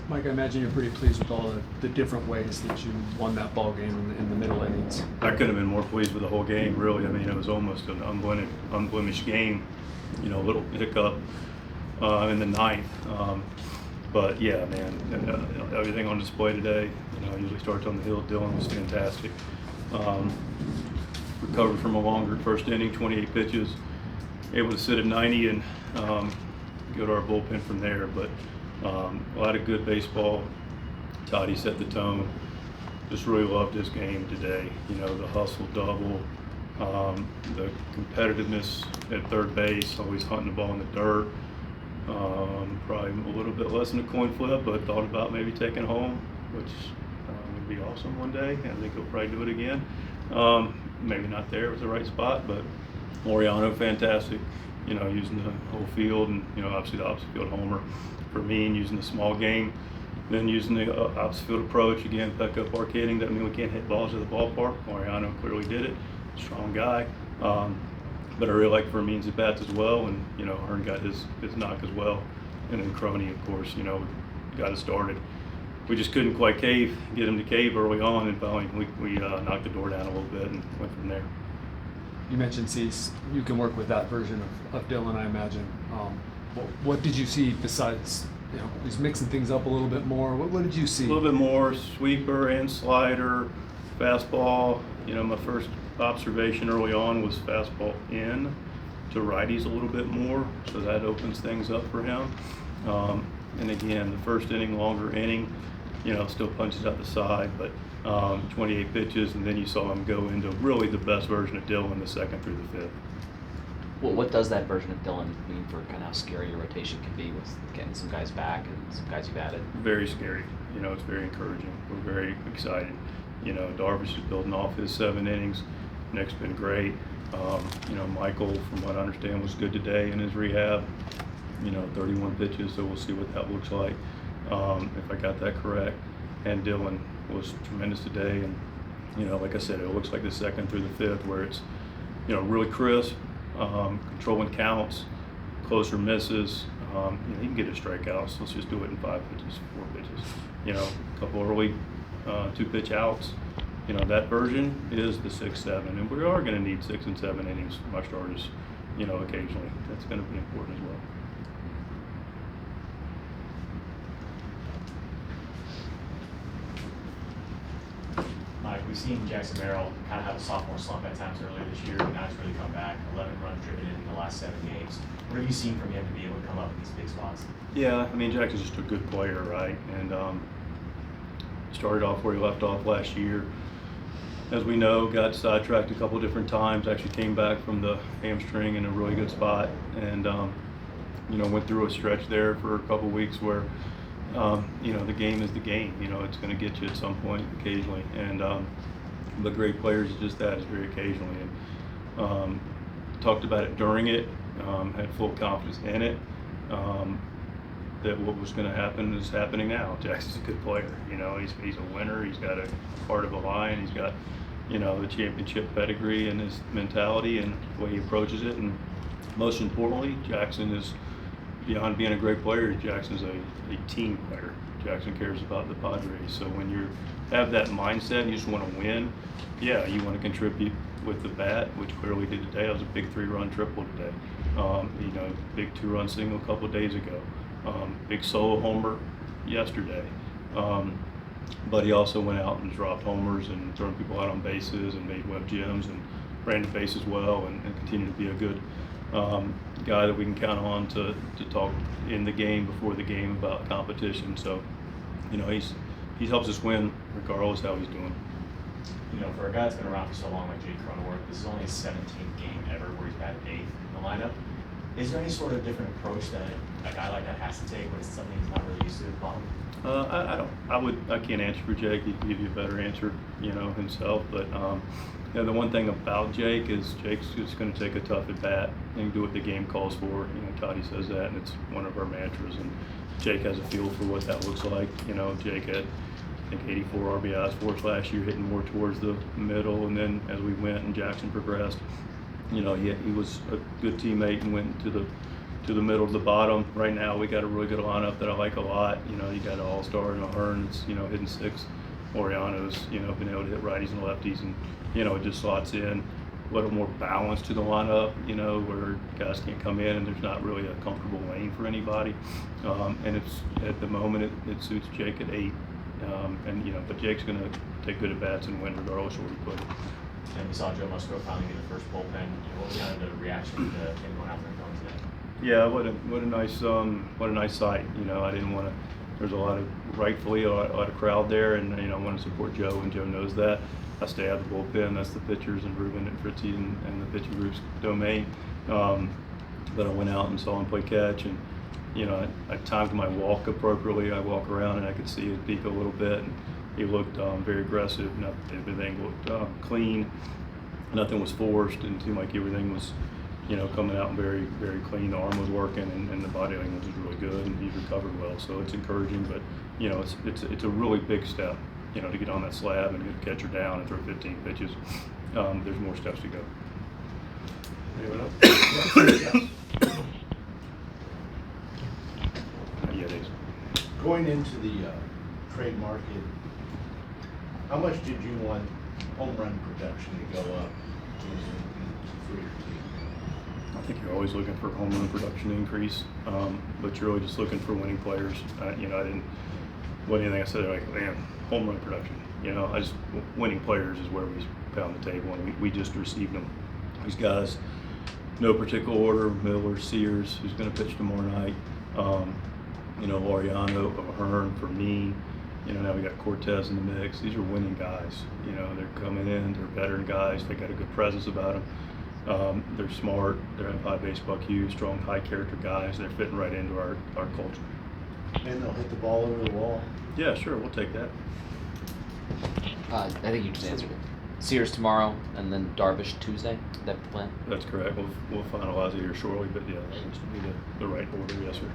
Mike, I imagine you're pretty pleased with all the different ways that you won that ball game in the middle innings. I couldn't have been more pleased with the whole game, really. I mean, it was almost an unblemished game. You know, a little hiccup in the ninth. But yeah, man, everything on display today. You know, usually starts on the hill. Dylan was fantastic. Recovered from a longer first inning, 28 pitches, able to sit at 90 and go to our bullpen from there. But a lot of good baseball. Toddy set the tone. Just really loved this game today. You know, the hustle double, the competitiveness at third base, always hunting the ball in the dirt. Probably a little bit less than a coin flip, but thought about maybe taking home, which would be awesome one day. I think he'll probably do it again. Maybe not there with the right spot, but Laureano, fantastic. You know, using the whole field and, you know, obviously the opposite field homer for me, and using the small game. Then using the opposite field approach, again, back up arcading. Doesn't mean we can't hit balls to the ballpark. Laureano clearly did it. Strong guy. But I really like Vermeen's at bats as well, and, you know, Hearn got his knock as well. And then Crony, of course, you know, got us started. We just couldn't quite get him to cave early on, and finally we knocked the door down a little bit and went from there. You mentioned Cease. You can work with that version of Dylan, I imagine. What did you see besides, you know, he's mixing things up a little bit more? What did you see? A little bit more sweeper and slider, fastball. You know, my first observation early on was fastball in to righties a little bit more, so that opens things up for him. And again, the first inning, longer inning, you know, still punches out the side, but 28 pitches, and then you saw him go into really the best version of Dylan the second through the fifth. Well, what does that version of Dylan mean for kind of how scary your rotation can be with getting some guys back and some guys you've added? Very scary. You know, it's very encouraging. We're very excited. You know, Darvish is building off his 7 innings. Nick's been great. You know, Michael, from what I understand, was good today in his rehab. You know, 31 pitches, so we'll see what that looks like, if I got that correct. And Dylan was tremendous today, and, you know, like I said, it looks like the second through the fifth where it's, you know, really crisp, controlling counts, closer misses. You know, he can get his strikeouts. Let's just do it in 5 pitches, 4 pitches. You know, a couple early 2-pitch outs. You know, that version is the 6-7, and we are going to need 6 and 7 innings from our starters, you know, occasionally. That's going to be important as well. Mike, we've seen Jackson Merrill kind of have a sophomore slump at times earlier this year, but now he's really come back. 11 runs driven in the last 7 games. What have you seen from him to be able to come up in these big spots? Yeah, I mean, Jackson's just a good player, right? And started off where he left off last year. As we know, got sidetracked a couple different times, actually came back from the hamstring in a really good spot, and you know, went through a stretch there for a couple weeks where you know, the game is the game. You know, it's going to get you at some point occasionally, and but great players is just that, is very occasionally. And talked about it during it, had full confidence in it, that what was going to happen is happening now. Jackson's a good player. You know, he's a winner. He's got a heart of a lion. He's got, you know, the championship pedigree and his mentality and the way he approaches it. And most importantly, Jackson is, beyond being a great player, Jackson's a team player. Jackson cares about the Padres. So when you have that mindset and you just want to win, yeah, you want to contribute with the bat, which clearly did today. That was a big 3-run triple today. You know, big 2-run single a couple of days ago. Big solo homer yesterday. But he also went out and dropped homers and thrown people out on bases and made web gems and ran the base as well, and continued to be a good guy that we can count on to talk in the game, before the game, about competition. So, you know, he helps us win regardless how he's doing. You know, for a guy that's been around for so long like Jake Cronenworth, this is only his 17th game ever where he's batted 8th in the lineup. Is there any sort of different approach that a guy like that has to take when it's something he's not really used to at the bottom? I can't answer for Jake. He can give you a better answer, you know, himself. But you know, the one thing about Jake is Jake's just going to take a tough at bat and do what the game calls for. You know, Toddy says that, and it's one of our mantras. And Jake has a feel for what that looks like. You know, Jake had, I think, 84 RBIs for us last year, hitting more towards the middle. And then as we went and Jackson progressed, you know, he was a good teammate and went to to the middle to the bottom. Right now, we got a really good lineup that I like a lot. You know, you got an all-star in Ahern that's, you know, hitting 6. Oriano's, you know, been able to hit righties and lefties, and, you know, it just slots in a little more balance to the lineup, you know, where guys can't come in and there's not really a comfortable lane for anybody. And it's, at the moment, it suits Jake at 8. And, you know, but Jake's going to take good at-bats and win regardless of where you put it. And we saw Joe Musgrove finally get the first bullpen. You know, what was kind of the reaction to him going out there and throwing today? Yeah, what a nice sight. You know, I didn't want to. There's rightfully a lot of crowd there, and you know, I want to support Joe, and Joe knows that. I stay out of the bullpen. That's the pitchers and Ruben and Fritzy and the pitching group's domain. But I went out and saw him play catch, and you know, I timed my walk appropriately. I walk around and I could see it peak a little bit, and he looked very aggressive. Everything looked clean. Nothing was forced, and it seemed like everything was, you know, coming out very, very clean. The arm was working, and the body language was really good, and he recovered well. So it's encouraging, but you know, it's a really big step, you know, to get on that slab and get the catcher down and throw 15 pitches. There's more steps to go. Anyone else? Yeah, it is. Going into the trade market, how much did you want home run production to go up for your team? I think you're always looking for home run production increase, but you're really just looking for winning players. You know, anything I said, like, man, home run production. You know, winning players is where we pound the table, and we just received them. These guys, no particular order: Miller, Sears, who's going to pitch tomorrow night. You know, Laureano, Ahern, Fermin. You know, now we got Cortez in the mix. These are winning guys. You know, they're coming in. They're veteran guys. They got a good presence about them. They're smart. They're high baseball IQ, strong, high character guys. They're fitting right into our culture. And they'll hit the ball over the wall. Yeah, sure, we'll take that. I think you just answered it. Sears tomorrow, and then Darvish Tuesday. Is that the plan? That's correct. We'll finalize it here shortly, but yeah, that seems to be the right order. Yes, sir.